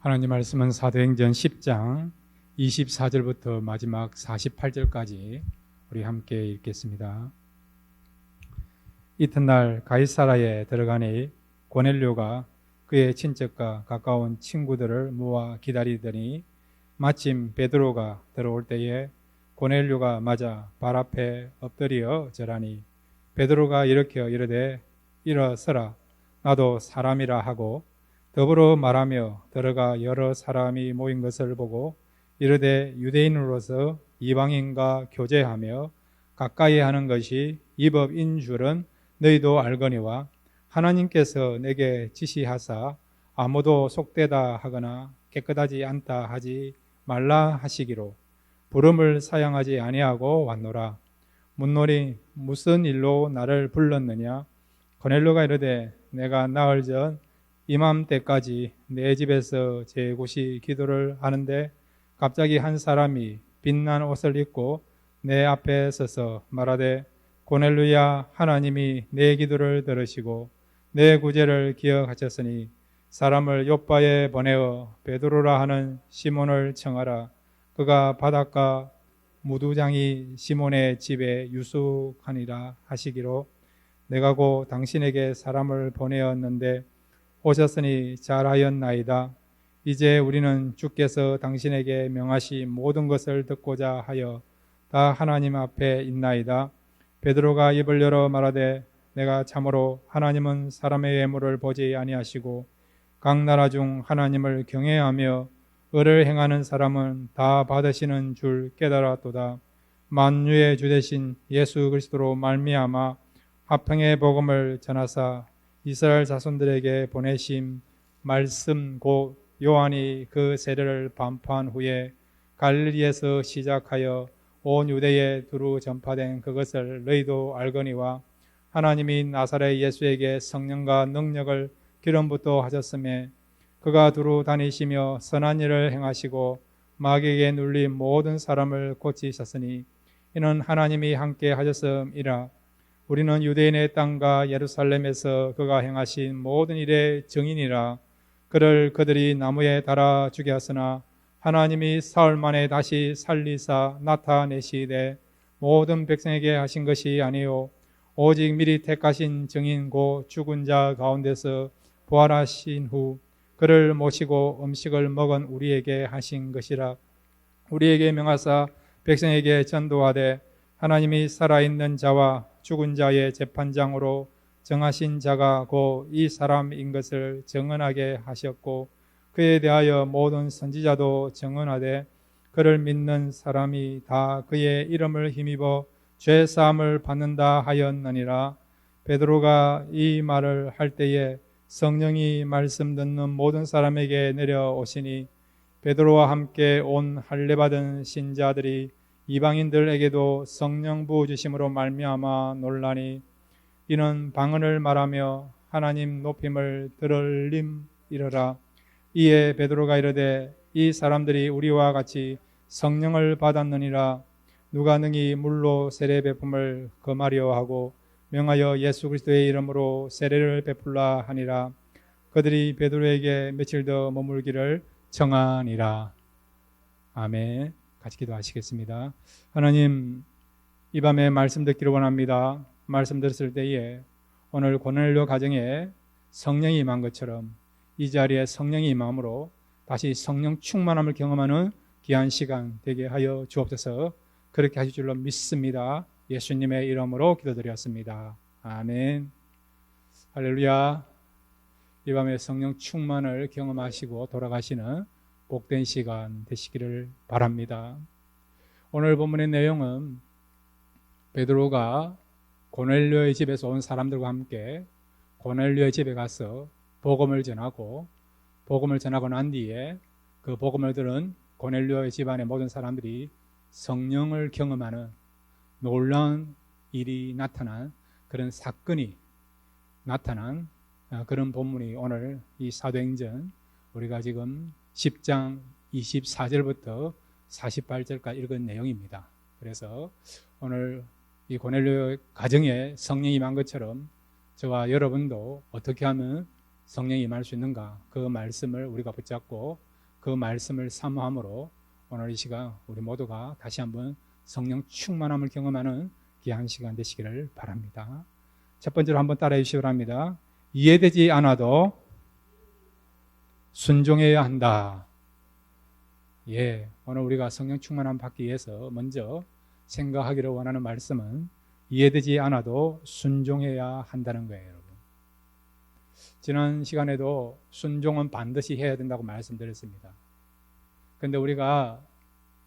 하나님 말씀은 사도행전 10장 24절부터 마지막 48절까지 우리 함께 읽겠습니다. 이튿날 가이사라에 들어가니 고넬료가 그의 친척과 가까운 친구들을 모아 기다리더니 마침 베드로가 들어올 때에 고넬료가 맞아 발 앞에 엎드려 절하니 베드로가 일으켜 이르되 일어서라 나도 사람이라 하고 더불어 말하며 들어가 여러 사람이 모인 것을 보고 이르되 유대인으로서 이방인과 교제하며 가까이 하는 것이 이법인 줄은 너희도 알거니와 하나님께서 내게 지시하사 아무도 속되다 하거나 깨끗하지 않다 하지 말라 하시기로 부름을 사양하지 아니하고 왔노라. 묻노니 무슨 일로 나를 불렀느냐? 고넬료가 이르되 내가 나흘 전 이맘때까지 내 집에서 제곳이 기도를 하는데 갑자기 한 사람이 빛난 옷을 입고 내 앞에 서서 말하되 고넬료야, 하나님이 내 기도를 들으시고 내 구제를 기억하셨으니 사람을 요빠에 보내어 베드로라 하는 시몬을 청하라. 그가 바닷가 무두장이 시몬의 집에 유숙하니라 하시기로 내가 고 당신에게 사람을 보내었는데 오셨으니 잘하였나이다. 이제 우리는 주께서 당신에게 명하신 모든 것을 듣고자 하여 다 하나님 앞에 있나이다. 베드로가 입을 열어 말하되 내가 참으로 하나님은 사람의 외모를 보지 아니하시고 각 나라 중 하나님을 경외하며 의를 행하는 사람은 다 받으시는 줄 깨달았도다. 만유의 주 되신 예수 그리스도로 말미암아 화평의 복음을 전하사 이스라엘 자손들에게 보내심 말씀 곧 요한이 그 세례를 반포한 후에 갈릴리에서 시작하여 온 유대에 두루 전파된 그것을 너희도 알거니와 하나님이 나사렛 예수에게 성령과 능력을 기름부터 하셨으며 그가 두루 다니시며 선한 일을 행하시고 마귀에게 눌린 모든 사람을 고치셨으니 이는 하나님이 함께 하셨음이라. 우리는 유대인의 땅과 예루살렘에서 그가 행하신 모든 일의 증인이라. 그를 그들이 나무에 달아 죽였으나 하나님이 사흘 만에 다시 살리사 나타내시되 모든 백성에게 하신 것이 아니요 오직 미리 택하신 증인 고 죽은 자 가운데서 부활하신 후 그를 모시고 음식을 먹은 우리에게 하신 것이라. 우리에게 명하사 백성에게 전도하되 하나님이 살아있는 자와 죽은 자의 재판장으로 정하신 자가 곧 이 사람인 것을 증언하게 하셨고 그에 대하여 모든 선지자도 증언하되 그를 믿는 사람이 다 그의 이름을 힘입어 죄 사함을 받는다 하였느니라. 베드로가 이 말을 할 때에 성령이 말씀 듣는 모든 사람에게 내려오시니 베드로와 함께 온 할례 받은 신자들이 이방인들에게도 성령 부어주심으로 말미암아 놀라니 이는 방언을 말하며 하나님 높임을 들을림이러라. 이에 베드로가 이르되 이 사람들이 우리와 같이 성령을 받았느니라. 누가 능히 물로 세례 베품을 금하려 하고 명하여 예수 그리스도의 이름으로 세례를 베풀라 하니라. 그들이 베드로에게 며칠 더 머물기를 청하니라. 아멘. 같이 기도하시겠습니다. 하나님, 이 밤에 말씀 듣기를 원합니다. 말씀 들었을 때에 오늘 고넬료 가정에 성령이 임한 것처럼 이 자리에 성령이 임함으로 다시 성령 충만함을 경험하는 귀한 시간 되게 하여 주옵소서. 그렇게 하실 줄로 믿습니다. 예수님의 이름으로 기도드렸습니다. 아멘. 할렐루야. 이 밤에 성령 충만을 경험하시고 돌아가시는 복된 시간 되시기를 바랍니다. 오늘 본문의 내용은 베드로가 고넬료의 집에서 온 사람들과 함께 고넬료의 집에 가서 복음을 전하고 난 뒤에 그 복음을 들은 고넬료의 집안의 모든 사람들이 성령을 경험하는 놀라운 일이 나타난 그런 사건이 나타난 그런 본문이 오늘 이 사도행전 우리가 지금 10장 24절부터 48절까지 읽은 내용입니다. 그래서 오늘 이 고넬료 가정에 성령이 임한 것처럼 저와 여러분도 어떻게 하면 성령이 임할 수 있는가 그 말씀을 우리가 붙잡고 그 말씀을 사모함으로 오늘 이 시간 우리 모두가 다시 한번 성령 충만함을 경험하는 귀한 시간 되시기를 바랍니다. 첫 번째로 한번 따라해 주시기 바랍니다. 이해되지 않아도 순종해야 한다. 오늘 우리가 성령 충만함 받기 위해서 먼저 생각하기를 원하는 말씀은 이해되지 않아도 순종해야 한다는 거예요, 여러분. 지난 시간에도 순종은 반드시 해야 된다고 말씀드렸습니다. 그런데 우리가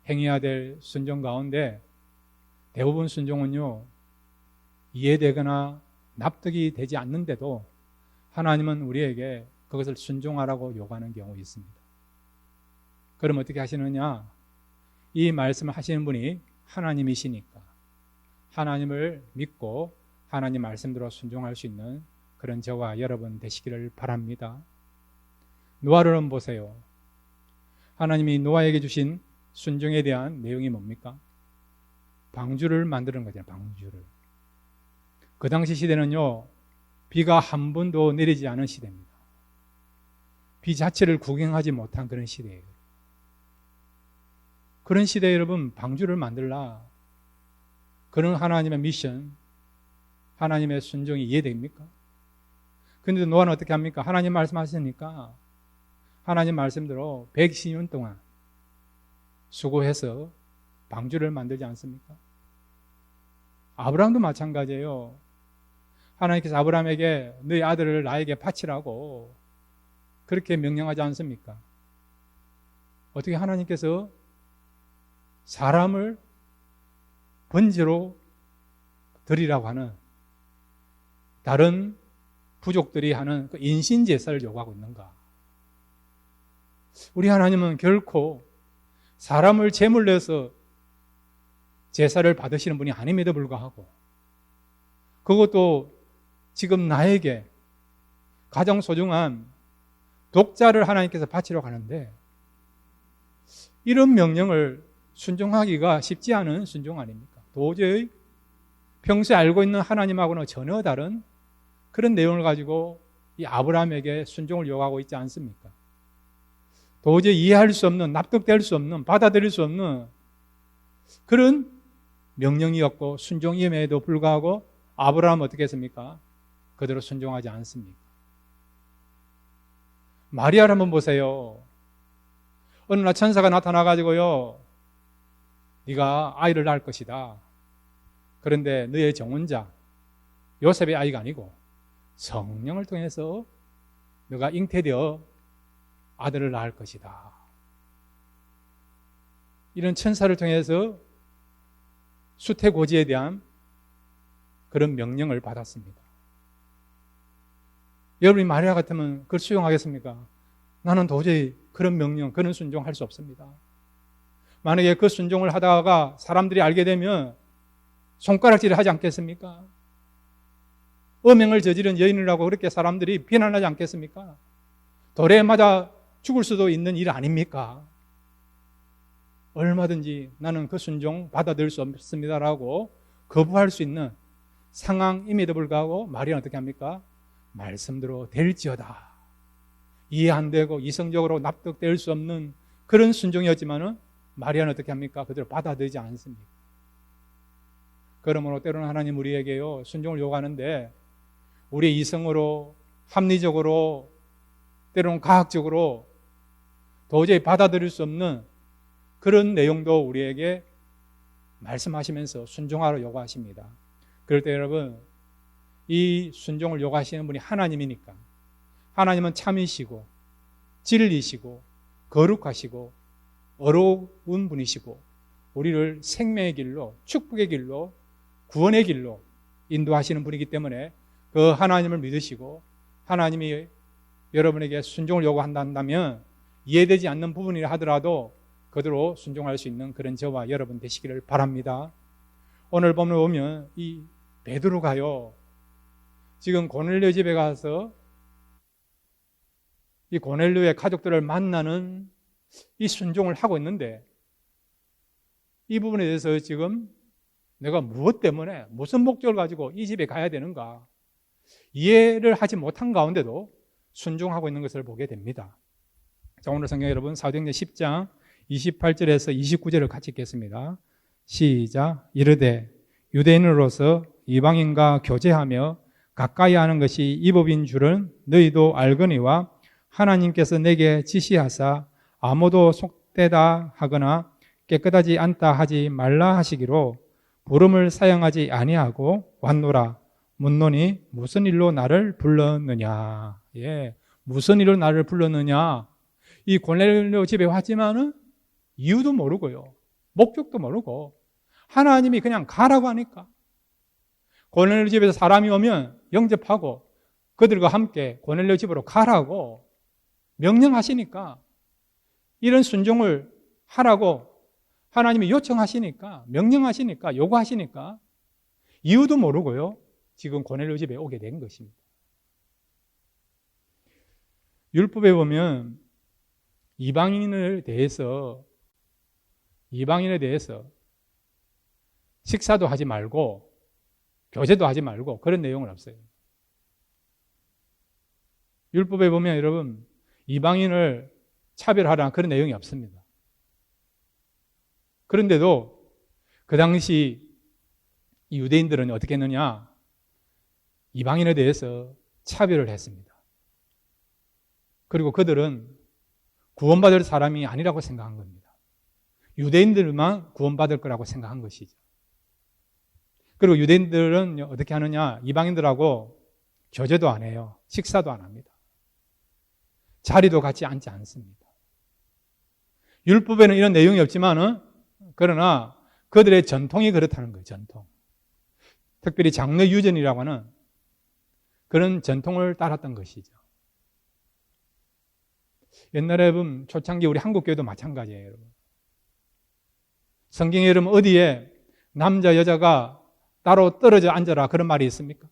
행해야 될 순종 가운데 대부분 순종은요, 이해되거나 납득이 되지 않는데도 하나님은 우리에게 그것을 순종하라고 요구하는 경우 있습니다. 그럼 어떻게 하시느냐? 이 말씀을 하시는 분이 하나님이시니까 하나님을 믿고 하나님 말씀대로 순종할 수 있는 그런 저와 여러분 되시기를 바랍니다. 노아를 한번 보세요. 하나님이 노아에게 주신 순종에 대한 내용이 뭡니까? 방주를 만드는 거잖아요. 방주를. 그 당시 시대는요, 비가 한 번도 내리지 않은 시대입니다. 비 자체를 구경하지 못한 그런 시대예요. 그런 시대에 여러분, 방주를 만들라, 그런 하나님의 미션, 하나님의 순종이 이해됩니까? 그런데 노아는 어떻게 합니까? 하나님 말씀하시니까 하나님 말씀대로 120년 동안 수고해서 방주를 만들지 않습니까? 아브라함도 마찬가지예요. 하나님께서 아브라함에게 너희 아들을 나에게 바치라고 그렇게 명령하지 않습니까? 어떻게 하나님께서 사람을 번제로 드리라고 하는 다른 부족들이 하는 그 인신제사를 요구하고 있는가? 우리 하나님은 결코 사람을 제물 내서 제사를 받으시는 분이 아님에도 불구하고 그것도 지금 나에게 가장 소중한 독자를 하나님께서 바치려고 하는데 이런 명령을 순종하기가 쉽지 않은 순종 아닙니까? 도저히 평소에 알고 있는 하나님하고는 전혀 다른 그런 내용을 가지고 이 아브라함에게 순종을 요구하고 있지 않습니까? 도저히 이해할 수 없는, 납득될 수 없는, 받아들일 수 없는 그런 명령이었고 순종임에도 불구하고 아브라함은 어떻게 했습니까? 그대로 순종하지 않습니까? 마리아를 한번 보세요. 어느 날 천사가 나타나가지고요, 네가 아이를 낳을 것이다. 그런데 너의 정혼자 요셉의 아이가 아니고 성령을 통해서 너가 잉태되어 아들을 낳을 것이다. 이런 천사를 통해서 수태고지에 대한 그런 명령을 받았습니다. 여러분이 마리아 같으면 그걸 수용하겠습니까? 나는 도저히 그런 명령, 그런 순종할 수 없습니다. 만약에 그 순종을 하다가 사람들이 알게 되면 손가락질을 하지 않겠습니까? 음행을 저지른 여인이라고 그렇게 사람들이 비난하지 않겠습니까? 돌에 맞아 죽을 수도 있는 일 아닙니까? 얼마든지 나는 그 순종 받아들일 수 없습니다라고 거부할 수 있는 상황임에도 불구하고 마리아는 어떻게 합니까? 말씀대로 될지어다. 이해 안 되고 이성적으로 납득될 수 없는 그런 순종이었지만은 마리아는 어떻게 합니까? 그대로 받아들이지 않습니다. 그러므로 때로는 하나님 우리에게요 순종을 요구하는데 우리의 이성으로 합리적으로 때로는 과학적으로 도저히 받아들일 수 없는 그런 내용도 우리에게 말씀하시면서 순종하러 요구하십니다. 그럴 때 여러분 이 순종을 요구하시는 분이 하나님이니까 하나님은 참이시고 진리시고 거룩하시고 어려운 분이시고 우리를 생명의 길로 축복의 길로 구원의 길로 인도하시는 분이기 때문에 그 하나님을 믿으시고 하나님이 여러분에게 순종을 요구한다면 이해되지 않는 부분이라 하더라도 그대로 순종할 수 있는 그런 저와 여러분 되시기를 바랍니다. 오늘 본문을 보면 이 베드로가요 지금 고넬료 집에 가서 이 고넬료의 가족들을 만나는 이 순종을 하고 있는데 이 부분에 대해서 지금 내가 무엇 때문에 무슨 목적을 가지고 이 집에 가야 되는가 이해를 하지 못한 가운데도 순종하고 있는 것을 보게 됩니다. 자, 오늘 성경 여러분 사도행전 10장 28절에서 29절을 같이 읽겠습니다. 시작. 이르되 유대인으로서 이방인과 교제하며 가까이 하는 것이 이 법인 줄은 너희도 알거니와 하나님께서 내게 지시하사 아무도 속되다 하거나 깨끗하지 않다 하지 말라 하시기로 부름을 사용하지 아니하고 왔노라. 묻노니 무슨 일로 나를 불렀느냐. 예, 무슨 일로 나를 불렀느냐. 이 고넬료 집에 왔지만은 이유도 모르고요, 목적도 모르고 하나님이 그냥 가라고 하니까, 고넬료 집에서 사람이 오면 영접하고 그들과 함께 고넬료 집으로 가라고 명령하시니까, 이런 순종을 하라고 하나님이 요청하시니까, 명령하시니까, 요구하시니까 이유도 모르고요, 지금 고넬료 집에 오게 된 것입니다. 율법에 보면 이방인에 대해서 식사도 하지 말고 교제도 하지 말고 그런 내용은 없어요. 율법에 보면 여러분 이방인을 차별하라 그런 내용이 없습니다. 그런데도 그 당시 유대인들은 어떻게 했느냐? 이방인에 대해서 차별을 했습니다. 그리고 그들은 구원받을 사람이 아니라고 생각한 겁니다. 유대인들만 구원받을 거라고 생각한 것이죠. 그리고 유대인들은 어떻게 하느냐? 이방인들하고 교제도 안 해요. 식사도 안 합니다. 자리도 같이 앉지 않습니다. 율법에는 이런 내용이 없지만은, 그러나 그들의 전통이 그렇다는 거예요. 전통. 특별히 장래 유전이라고 하는 그런 전통을 따랐던 것이죠. 옛날에 보면 초창기 우리 한국교회도 마찬가지예요, 여러분. 성경에 여러분 어디에 남자 여자가 따로 떨어져 앉아라 그런 말이 있습니까?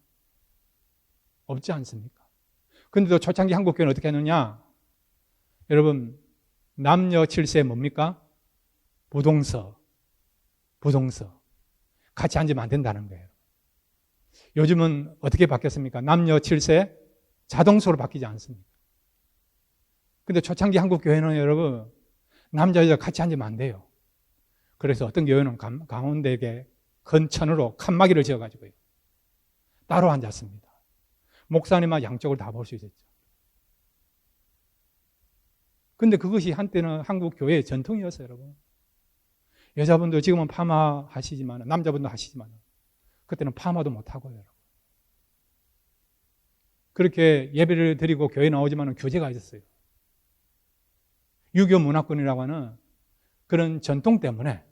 없지 않습니까? 그런데도 초창기 한국교회는 어떻게 했느냐? 여러분 남녀 7세 뭡니까? 부동서 같이 앉으면 안 된다는 거예요. 요즘은 어떻게 바뀌었습니까? 남녀 7세 자동수로 바뀌지 않습니다. 근데 초창기 한국교회는 여러분 남자 여자 같이 앉으면 안 돼요. 그래서 어떤 교회는 가운데에 큰 천으로 칸막이를 지어가지고요, 따로 앉았습니다. 목사님만 양쪽을 다 볼 수 있었죠. 근데 그것이 한때는 한국 교회의 전통이었어요, 여러분. 여자분도 지금은 파마 하시지만, 남자분도 하시지만 그때는 파마도 못하고요, 여러분. 그렇게 예배를 드리고 교회 나오지만 교제가 있었어요. 유교 문화권이라고 하는 그런 전통 때문에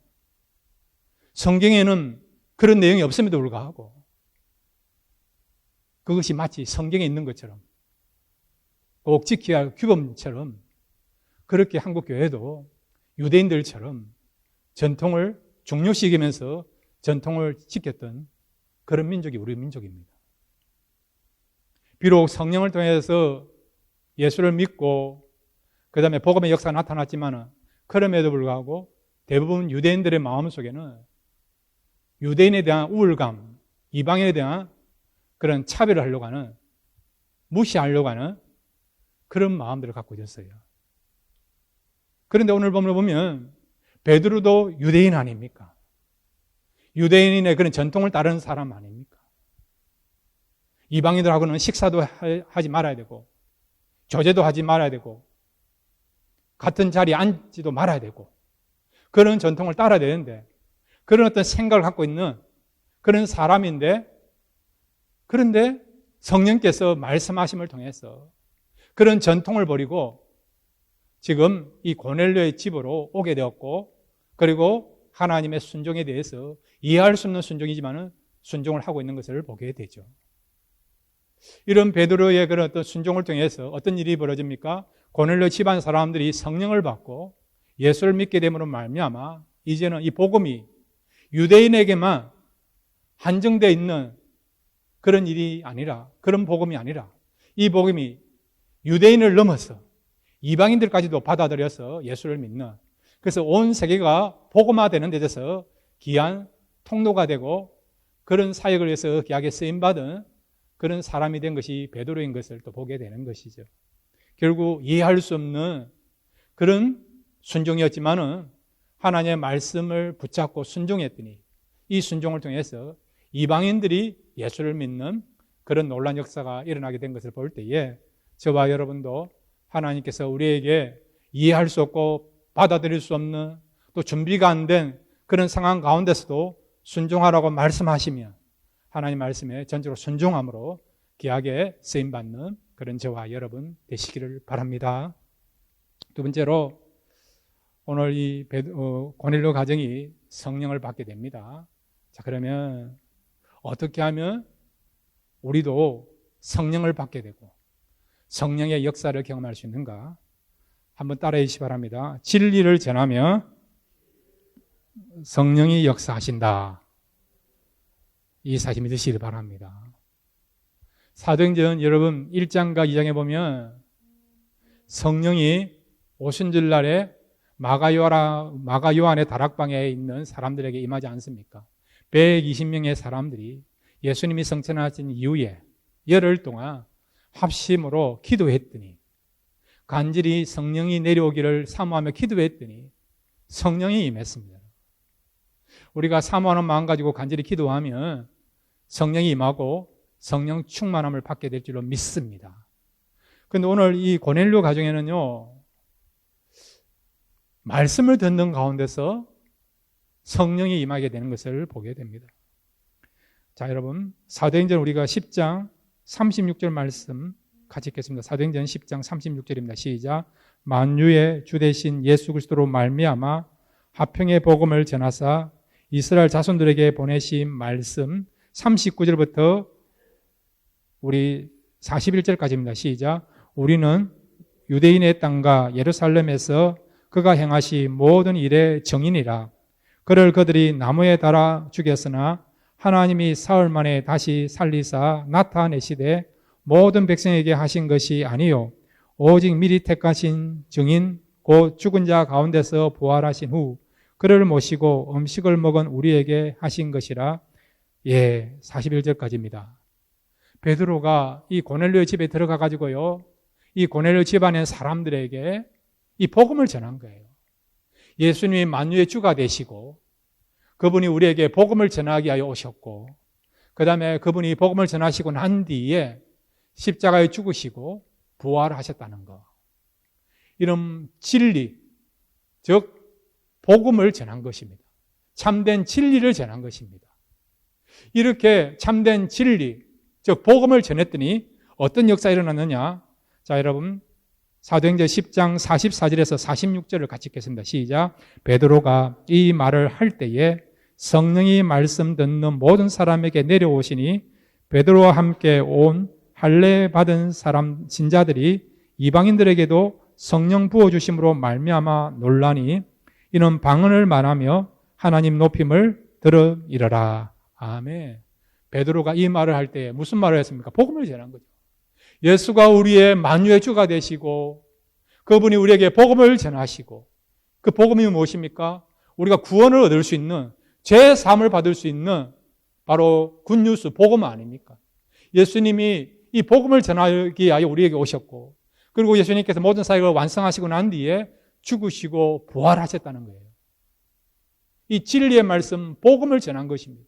성경에는 그런 내용이 없음에도 불구하고 그것이 마치 성경에 있는 것처럼 꼭 지켜야 할 규범처럼, 그렇게 한국교회도 유대인들처럼 전통을 중요시하면서 전통을 지켰던 그런 민족이 우리 민족입니다. 비록 성령을 통해서 예수를 믿고 그 다음에 복음의 역사가 나타났지만, 그럼에도 불구하고 대부분 유대인들의 마음속에는 유대인에 대한 우울감, 이방인에 대한 그런 차별을 하려고 하는, 무시하려고 하는 그런 마음들을 갖고 있었어요. 그런데 오늘 보면 베드로도 유대인 아닙니까? 유대인의 그런 전통을 따르는 사람 아닙니까? 이방인들하고는 식사도 하지 말아야 되고 교제도 하지 말아야 되고 같은 자리에 앉지도 말아야 되고 그런 전통을 따라야 되는데, 그런 어떤 생각을 갖고 있는 그런 사람인데, 그런데 성령께서 말씀하심을 통해서 그런 전통을 버리고 지금 이 고넬료의 집으로 오게 되었고, 그리고 하나님의 순종에 대해서 이해할 수 없는 순종이지만은 순종을 하고 있는 것을 보게 되죠. 이런 베드로의 그런 어떤 순종을 통해서 어떤 일이 벌어집니까? 고넬료 집안 사람들이 성령을 받고 예수를 믿게 됨으로 말미암아 이제는 이 복음이 유대인에게만 한정되어 있는 그런 일이 아니라, 그런 복음이 아니라 이 복음이 유대인을 넘어서 이방인들까지도 받아들여서 예수를 믿는, 그래서 온 세계가 복음화되는 데 대해서 귀한 통로가 되고 그런 사역을 위해서 귀하게 쓰임받은 그런 사람이 된 것이 베드로인 것을 또 보게 되는 것이죠. 결국 이해할 수 없는 그런 순종이었지만은 하나님의 말씀을 붙잡고 순종했더니 이 순종을 통해서 이방인들이 예수를 믿는 그런 놀라운 역사가 일어나게 된 것을 볼 때에 저와 여러분도 하나님께서 우리에게 이해할 수 없고 받아들일 수 없는 또 준비가 안 된 그런 상황 가운데서도 순종하라고 말씀하시면 하나님 말씀에 전적으로 순종함으로 귀하게 쓰임받는 그런 저와 여러분 되시기를 바랍니다. 두 번째로 오늘 이 고넬료 가정이 성령을 받게 됩니다. 자, 그러면 어떻게 하면 우리도 성령을 받게 되고 성령의 역사를 경험할 수 있는가? 한번 따라해 주시기 바랍니다. 진리를 전하며 성령이 역사하신다. 이 사실 믿으시길 바랍니다. 사도행전 여러분 1장과 2장에 보면 성령이 오순절날에 마가 요한의 다락방에 있는 사람들에게 임하지 않습니까? 120명의 사람들이 예수님이 성천하신 이후에 열흘 동안 합심으로 기도했더니 간절히 성령이 내려오기를 사모하며 기도했더니 성령이 임했습니다. 우리가 사모하는 마음 가지고 간절히 기도하면 성령이 임하고 성령 충만함을 받게 될 줄로 믿습니다. 그런데 오늘 이 고넬료 가정에는요, 말씀을 듣는 가운데서 성령이 임하게 되는 것을 보게 됩니다. 자, 여러분, 사도행전 우리가 10장 36절 말씀 같이 읽겠습니다. 사도행전 10장 36절입니다. 시작. 만유의 주 되신 예수 그리스도로 말미암아 화평의 복음을 전하사 이스라엘 자손들에게 보내신 말씀 39절부터 우리 41절까지입니다. 시작. 우리는 유대인의 땅과 예루살렘에서 그가 행하신 모든 일의 정인이라. 그를 그들이 나무에 달아 죽였으나 하나님이 사흘 만에 다시 살리사 나타내시되 모든 백성에게 하신 것이 아니요 오직 미리 택하신 증인 곧 죽은 자 가운데서 부활하신 후 그를 모시고 음식을 먹은 우리에게 하신 것이라. 예, 41절까지입니다. 베드로가 이 고넬료 집에 들어가 가지고요, 이 고넬료 집안의 사람들에게 이 복음을 전한 거예요. 예수님이 만유의 주가 되시고 그분이 우리에게 복음을 전하기 위하여 오셨고 그 다음에 그분이 복음을 전하시고 난 뒤에 십자가에 죽으시고 부활하셨다는 거. 이런 진리, 즉 복음을 전한 것입니다. 참된 진리를 전한 것입니다. 이렇게 참된 진리, 즉 복음을 전했더니 어떤 역사가 일어났느냐? 자, 여러분 사도행전 10장 44절에서 46절을 같이 읽겠습니다. 시작. 베드로가 이 말을 할 때에 성령이 말씀 듣는 모든 사람에게 내려오시니 베드로와 함께 온 할례 받은 사람 진자들이 이방인들에게도 성령 부어주심으로 말미암아 놀라니 이는 방언을 말하며 하나님 높임을 들으리라. 아멘. 베드로가 이 말을 할 때 무슨 말을 했습니까? 복음을 전한 거죠. 예수가 우리의 만유의 주가 되시고 그분이 우리에게 복음을 전하시고 그 복음이 무엇입니까? 우리가 구원을 얻을 수 있는 죄 사함을 받을 수 있는 바로 굿뉴스 복음 아닙니까? 예수님이 이 복음을 전하기 위하여 우리에게 오셨고 그리고 예수님께서 모든 사역을 완성하시고 난 뒤에 죽으시고 부활하셨다는 거예요. 이 진리의 말씀 복음을 전한 것입니다.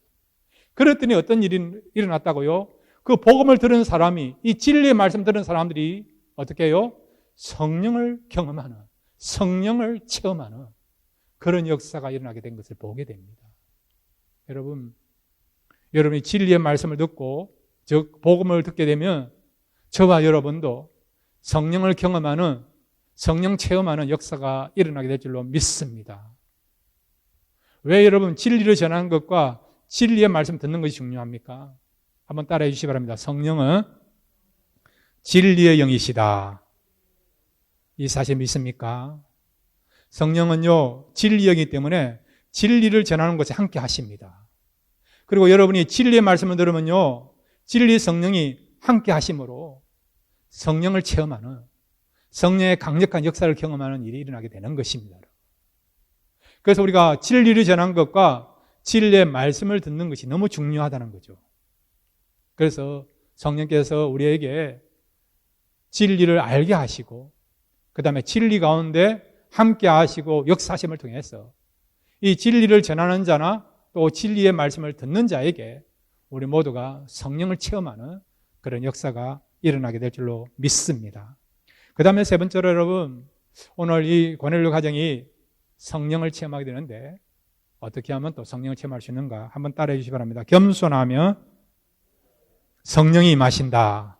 그랬더니 어떤 일이 일어났다고요? 그 복음을 들은 사람이 이 진리의 말씀 들은 사람들이 어떻게 해요? 성령을 경험하는, 성령을 체험하는 그런 역사가 일어나게 된 것을 보게 됩니다. 여러분이 진리의 말씀을 듣고 즉 복음을 듣게 되면 저와 여러분도 성령을 경험하는, 성령 체험하는 역사가 일어나게 될 줄로 믿습니다. 왜 여러분 진리를 전하는 것과 진리의 말씀 듣는 것이 중요합니까? 한번 따라해 주시기 바랍니다. 성령은 진리의 영이시다. 이 사실 믿습니까? 성령은요, 진리의 영이기 때문에 진리를 전하는 것에 함께 하십니다. 그리고 여러분이 진리의 말씀을 들으면요, 진리의 성령이 함께 하심으로 성령을 체험하는, 성령의 강력한 역사를 경험하는 일이 일어나게 되는 것입니다. 그래서 우리가 진리를 전하는 것과 진리의 말씀을 듣는 것이 너무 중요하다는 거죠. 그래서 성령께서 우리에게 진리를 알게 하시고 그 다음에 진리 가운데 함께 하시고 역사하심을 통해서 이 진리를 전하는 자나 또 진리의 말씀을 듣는 자에게 우리 모두가 성령을 체험하는 그런 역사가 일어나게 될 줄로 믿습니다. 그 다음에 세 번째로 여러분, 오늘 이 고넬료 가정이 성령을 체험하게 되는데 어떻게 하면 또 성령을 체험할 수 있는가 한번 따라해 주시기 바랍니다. 겸손하면 성령이 임하신다.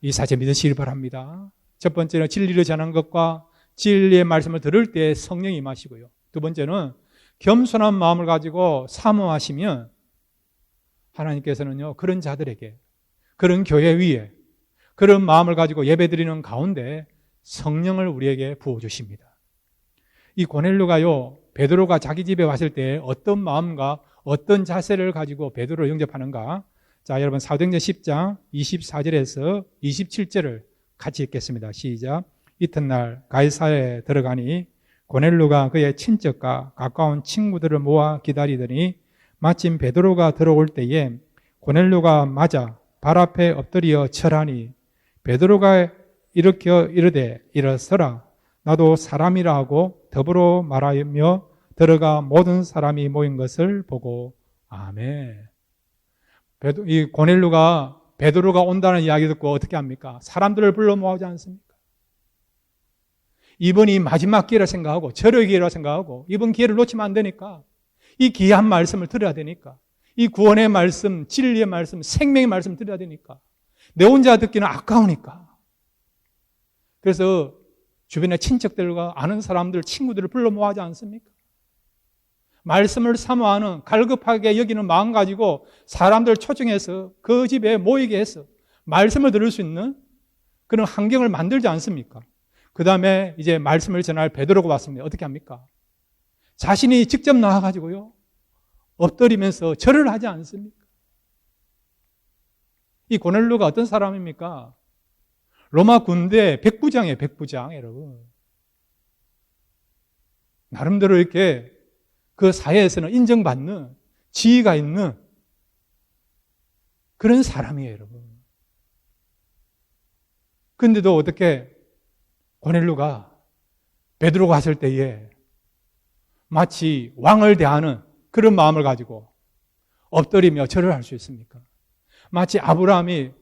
이 사실 믿으시길 바랍니다. 첫 번째는 진리를 전하는 것과 진리의 말씀을 들을 때 성령이 임하시고요. 두 번째는 겸손한 마음을 가지고 사모하시면 하나님께서는요, 그런 자들에게, 그런 교회 위에 그런 마음을 가지고 예배드리는 가운데 성령을 우리에게 부어주십니다. 이 고넬료가요, 베드로가 자기 집에 왔을 때 어떤 마음과 어떤 자세를 가지고 베드로를 영접하는가? 자, 여러분 사도행전 10장 24절에서 27절을 같이 읽겠습니다. 시작. 이튿날 가이사야에 들어가니 고넬료가 그의 친척과 가까운 친구들을 모아 기다리더니 마침 베드로가 들어올 때에 고넬료가 맞아 발 앞에 엎드려 절하니 베드로가 일으켜 이르되 일어서라 나도 사람이라 하고 더불어 말하며 들어가 모든 사람이 모인 것을 보고 아멘. 이 고넬료가 베드로가 온다는 이야기 듣고 어떻게 합니까? 사람들을 불러 모으지 않습니까? 이번이 마지막 기회라 생각하고 절의 기회라 생각하고 이번 기회를 놓치면 안 되니까 이 귀한 말씀을 들어야 되니까 이 구원의 말씀, 진리의 말씀, 생명의 말씀 들어야 되니까 내 혼자 듣기는 아까우니까 그래서 주변의 친척들과 아는 사람들, 친구들을 불러 모아지 않습니까? 말씀을 사모하는 갈급하게 여기는 마음 가지고 사람들 초청해서 그 집에 모이게 해서 말씀을 들을 수 있는 그런 환경을 만들지 않습니까? 그 다음에 이제 말씀을 전할 베드로가 왔습니다. 어떻게 합니까? 자신이 직접 나와가지고요 엎드리면서 절을 하지 않습니까? 이 고넬료가 어떤 사람입니까? 로마 군대 백부장이에요. 백부장 여러분. 나름대로 이렇게 그 사회에서는 인정받는 지위가 있는 그런 사람이에요, 여러분. 근데도 어떻게 고넬료가 베드로가 왔을 때에 마치 왕을 대하는 그런 마음을 가지고 엎드리며 절을 할 수 있습니까? 마치 아브라함이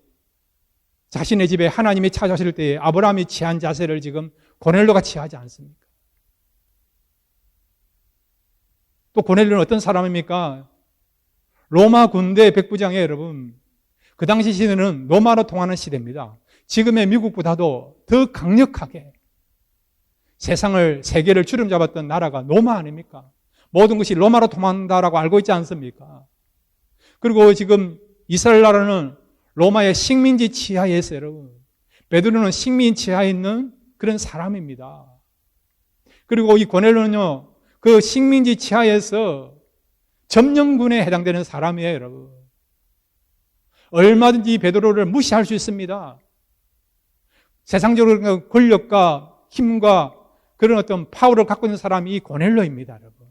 자신의 집에 하나님이 찾아오실 때에 아브라함이 취한 자세를 지금 고넬료가 취하지 않습니까? 또 고넬료는 어떤 사람입니까? 로마 군대 백부장이에요, 여러분. 그 당시 시대는 로마로 통하는 시대입니다. 지금의 미국보다도 더 강력하게 세상을, 세계를 주름잡았던 나라가 로마 아닙니까? 모든 것이 로마로 통한다라고 알고 있지 않습니까? 그리고 지금 이스라엘 나라는 로마의 식민지 치하에 있어요, 여러분. 베드로는 식민 치하에 있는 그런 사람입니다. 그리고 이 고넬료는요, 그 식민지 치하에서 점령군에 해당되는 사람이에요, 여러분. 얼마든지 베드로를 무시할 수 있습니다. 세상적으로 권력과 힘과 그런 어떤 파워를 갖고 있는 사람이 이 고넬료입니다, 여러분.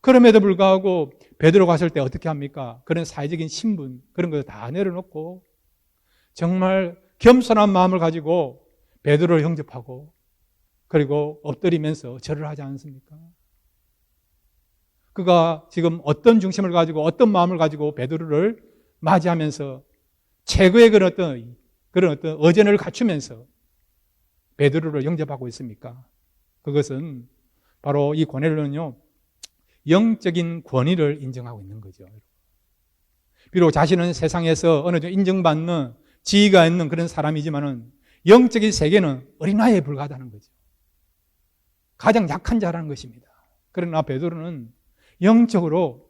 그럼에도 불구하고 베드로가 갔을 때 어떻게 합니까? 그런 사회적인 신분, 그런 거 다 내려놓고 정말 겸손한 마음을 가지고 베드로를 영접하고 그리고 엎드리면서 절을 하지 않습니까? 그가 지금 어떤 중심을 가지고 어떤 마음을 가지고 베드로를 맞이하면서 최고의 그런 어떤 의전을 갖추면서 베드로를 영접하고 있습니까? 그것은 바로 이 고넬료는요, 영적인 권위를 인정하고 있는 거죠. 비록 자신은 세상에서 어느 정도 인정받는 지위가 있는 그런 사람이지만은 영적인 세계는 어린아이에 불과하다는 거죠. 가장 약한 자라는 것입니다. 그러나 베드로는 영적으로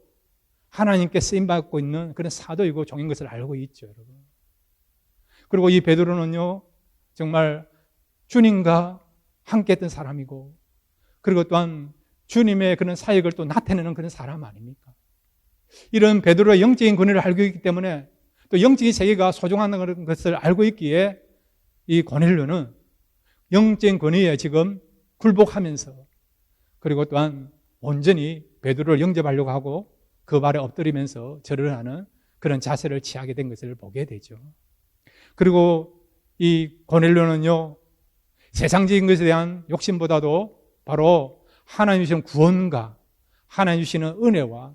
하나님께 쓰임받고 있는 그런 사도이고 종인 것을 알고 있죠, 여러분. 그리고 이 베드로는요, 정말 주님과 함께 했던 사람이고, 그리고 또한 주님의 그런 사역을 또 나타내는 그런 사람 아닙니까? 이런 베드로의 영적인 권위를 알고 있기 때문에 또 영적인 세계가 소중한 것을 알고 있기에 이 고넬료는 영적인 권위에 지금 굴복하면서 그리고 또한 온전히 베드로를 영접하려고 하고 그 발에 엎드리면서 절을 하는 그런 자세를 취하게 된 것을 보게 되죠. 그리고 이 고넬료는요, 세상적인 것에 대한 욕심보다도 바로 하나님 주시는 구원과 하나님 주시는 은혜와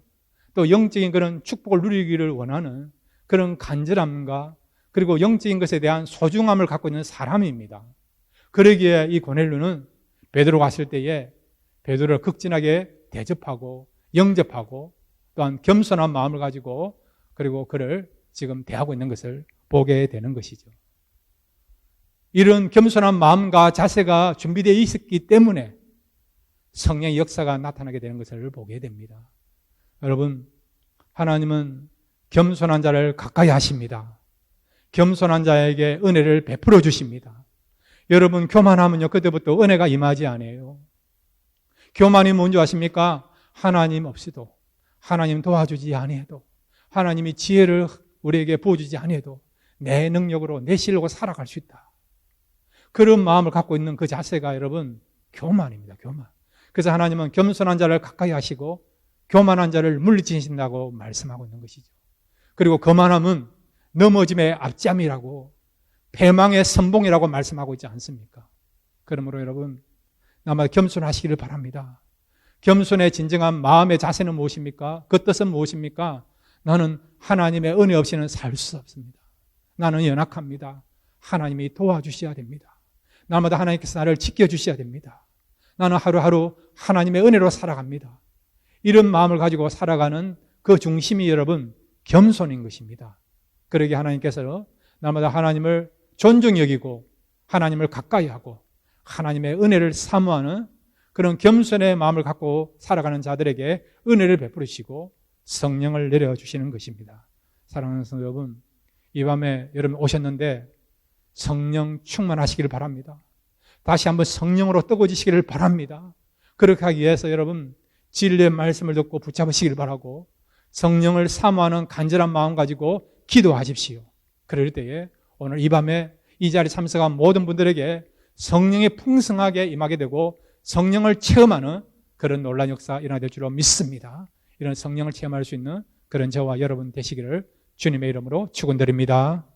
또 영적인 그런 축복을 누리기를 원하는 그런 간절함과 그리고 영적인 것에 대한 소중함을 갖고 있는 사람입니다. 그러기에 이 고넬료는 베드로가 왔을 때에 베드로를 극진하게 대접하고 영접하고 또한 겸손한 마음을 가지고 그리고 그를 지금 대하고 있는 것을 보게 되는 것이죠. 이런 겸손한 마음과 자세가 준비되어 있었기 때문에 성령의 역사가 나타나게 되는 것을 보게 됩니다. 여러분, 하나님은 겸손한 자를 가까이 하십니다. 겸손한 자에게 은혜를 베풀어 주십니다. 여러분, 교만하면요, 그때부터 은혜가 임하지 않아요. 교만이 뭔지 아십니까? 하나님 없이도, 하나님 도와주지 아니해도, 하나님이 지혜를 우리에게 부어주지 아니해도 내 능력으로, 내 실력으로 살아갈 수 있다. 그런 마음을 갖고 있는 그 자세가 여러분, 교만입니다. 교만. 그래서 하나님은 겸손한 자를 가까이 하시고 교만한 자를 물리치신다고 말씀하고 있는 것이죠. 그리고 거만함은 넘어짐의 앞잠이라고, 패망의 선봉이라고 말씀하고 있지 않습니까? 그러므로 여러분, 나마다 겸손하시기를 바랍니다. 겸손의 진정한 마음의 자세는 무엇입니까? 그 뜻은 무엇입니까? 나는 하나님의 은혜 없이는 살 수 없습니다. 나는 연약합니다. 하나님이 도와주셔야 됩니다. 날마다 하나님께서 나를 지켜주셔야 됩니다. 나는 하루하루 하나님의 은혜로 살아갑니다. 이런 마음을 가지고 살아가는 그 중심이 여러분 겸손인 것입니다. 그러기에 하나님께서 날마다 하나님을 존중히 여기고 하나님을 가까이 하고 하나님의 은혜를 사모하는 그런 겸손의 마음을 갖고 살아가는 자들에게 은혜를 베풀으시고 성령을 내려주시는 것입니다. 사랑하는 성도 여러분, 이 밤에 여러분 오셨는데 성령 충만하시기를 바랍니다. 다시 한번 성령으로 뜨거워지시기를 바랍니다. 그렇게 하기 위해서 여러분 진리의 말씀을 듣고 붙잡으시기를 바라고 성령을 사모하는 간절한 마음 가지고 기도하십시오. 그럴 때에 오늘 이 밤에 이 자리에 참석한 모든 분들에게 성령이 풍성하게 임하게 되고 성령을 체험하는 그런 놀라운 역사 일어나게 될 줄로 믿습니다. 이런 성령을 체험할 수 있는 그런 저와 여러분 되시기를 주님의 이름으로 축원드립니다.